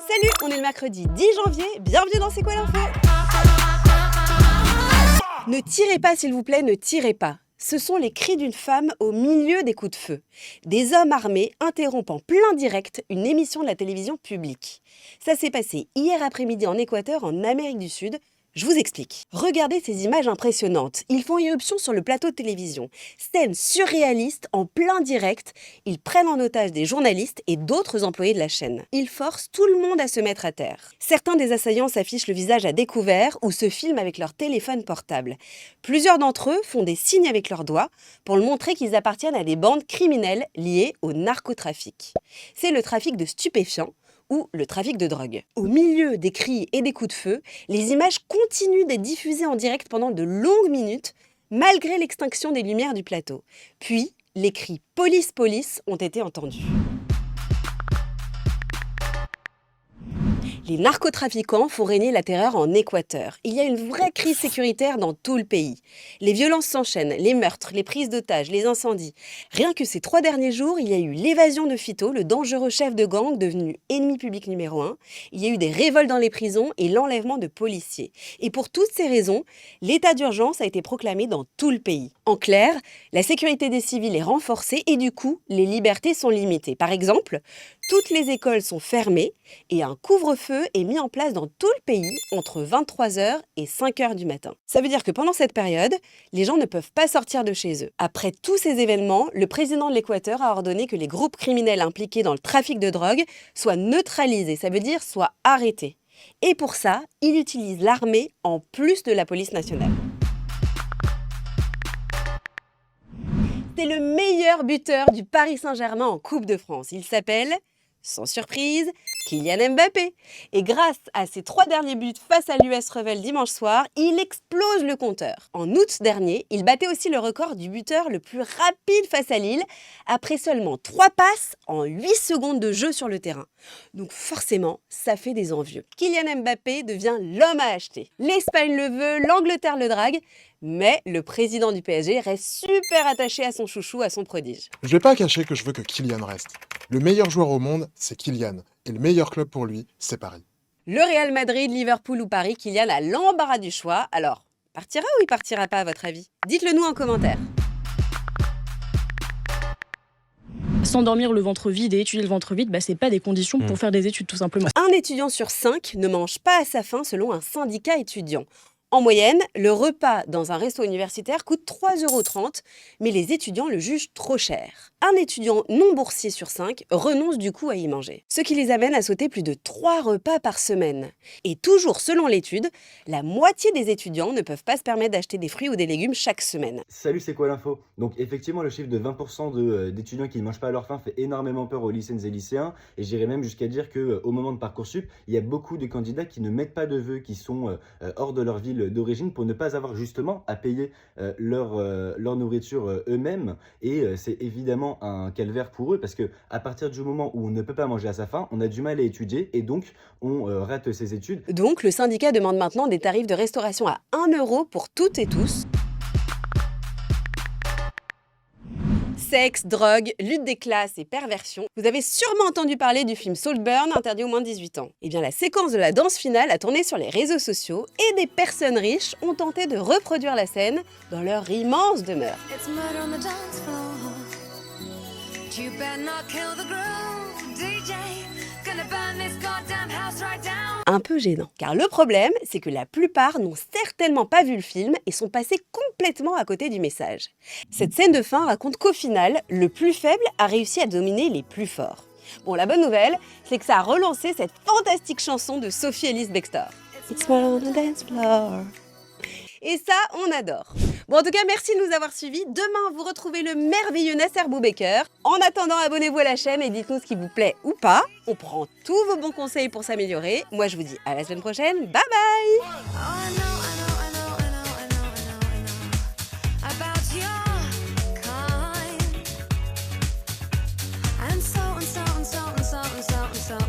Salut, on est le mercredi 10 janvier, bienvenue dans C'est quoi l'info? Ne tirez pas s'il vous plaît, ne tirez pas. Ce sont les cris d'une femme au milieu des coups de feu. Des hommes armés interrompent en plein direct une émission de la télévision publique. Ça s'est passé hier après-midi en Équateur, en Amérique du Sud. Je vous explique. Regardez ces images impressionnantes. Ils font irruption sur le plateau de télévision. Scène surréaliste, en plein direct. Ils prennent en otage des journalistes et d'autres employés de la chaîne. Ils forcent tout le monde à se mettre à terre. Certains des assaillants s'affichent le visage à découvert ou se filment avec leur téléphone portable. Plusieurs d'entre eux font des signes avec leurs doigts pour le montrer qu'ils appartiennent à des bandes criminelles liées au narcotrafic. C'est le trafic de stupéfiants ou le trafic de drogue. Au milieu des cris et des coups de feu, les images continuent d'être diffusées en direct pendant de longues minutes, malgré l'extinction des lumières du plateau. Puis, les cris « Police, police » ont été entendus. Les narcotrafiquants font régner la terreur en Équateur. Il y a une vraie crise sécuritaire dans tout le pays. Les violences s'enchaînent, les meurtres, les prises d'otages, les incendies. Rien que ces 3 derniers jours, il y a eu l'évasion de Fito, le dangereux chef de gang devenu ennemi public numéro 1. Il y a eu des révoltes dans les prisons et l'enlèvement de policiers. Et pour toutes ces raisons, l'état d'urgence a été proclamé dans tout le pays. En clair, la sécurité des civils est renforcée et du coup, les libertés sont limitées. Par exemple, toutes les écoles sont fermées et un couvre-feu est mis en place dans tout le pays entre 23h et 5h du matin. Ça veut dire que pendant cette période, les gens ne peuvent pas sortir de chez eux. Après tous ces événements, le président de l'Équateur a ordonné que les groupes criminels impliqués dans le trafic de drogue soient neutralisés, ça veut dire soient arrêtés. Et pour ça, il utilise l'armée en plus de la police nationale. C'est le meilleur buteur du Paris Saint-Germain en Coupe de France. Il s'appelle, sans surprise, Kylian Mbappé. Et grâce à ses 3 derniers buts face à l'US Revel dimanche soir, il explose le compteur. En août dernier, il battait aussi le record du buteur le plus rapide face à Lille, après seulement 3 passes en 8 secondes de jeu sur le terrain. Donc forcément, ça fait des envieux. Kylian Mbappé devient l'homme à acheter. L'Espagne le veut, l'Angleterre le drague, mais le président du PSG reste super attaché à son chouchou, à son prodige. Je vais pas cacher que je veux que Kylian reste. Le meilleur joueur au monde, c'est Kylian. Et le meilleur club pour lui, c'est Paris. Le Real Madrid, Liverpool ou Paris, Kylian a l'embarras du choix. Alors, partira ou il partira pas à votre avis? Dites-le nous en commentaire. S'endormir le ventre vide et étudier le ventre vide, c'est pas des conditions pour faire des études tout simplement. Un étudiant sur 5 ne mange pas à sa faim selon un syndicat étudiant. En moyenne, le repas dans un resto universitaire coûte 3,30 €, mais les étudiants le jugent trop cher. Un étudiant non boursier sur 5 renonce du coup à y manger, ce qui les amène à sauter plus de 3 repas par semaine. Et toujours selon l'étude, la moitié des étudiants ne peuvent pas se permettre d'acheter des fruits ou des légumes chaque semaine. Salut, c'est quoi l'info? Donc effectivement, le chiffre de 20% d'étudiants qui ne mangent pas à leur faim fait énormément peur aux lycéennes et lycéens. Et j'irais même jusqu'à dire qu'au moment de Parcoursup, il y a beaucoup de candidats qui ne mettent pas de vœux, qui sont hors de leur ville d'origine pour ne pas avoir justement à payer leur nourriture eux-mêmes. Et c'est évidemment un calvaire pour eux parce que à partir du moment où on ne peut pas manger à sa faim, on a du mal à étudier et donc on rate ses études. Donc le syndicat demande maintenant des tarifs de restauration à 1 € pour toutes et tous. Sexe, drogue, lutte des classes et perversion. Vous avez sûrement entendu parler du film Saltburn, interdit aux moins de 18 ans. Eh bien, la séquence de la danse finale a tourné sur les réseaux sociaux et des personnes riches ont tenté de reproduire la scène dans leur immense demeure. Un peu gênant, car le problème, c'est que la plupart n'ont certainement pas vu le film et sont passés complètement à côté du message. Cette scène de fin raconte qu'au final, le plus faible a réussi à dominer les plus forts. Bon, la bonne nouvelle, c'est que ça a relancé cette fantastique chanson de Sophie Ellis Bextor. It's more on the dance floor. Et ça, on adore. Bon, en tout cas, merci de nous avoir suivis. Demain, vous retrouvez le merveilleux Nasser Boubaker. En attendant, abonnez-vous à la chaîne et dites-nous ce qui vous plaît ou pas. On prend tous vos bons conseils pour s'améliorer. Moi, je vous dis à la semaine prochaine. Bye bye!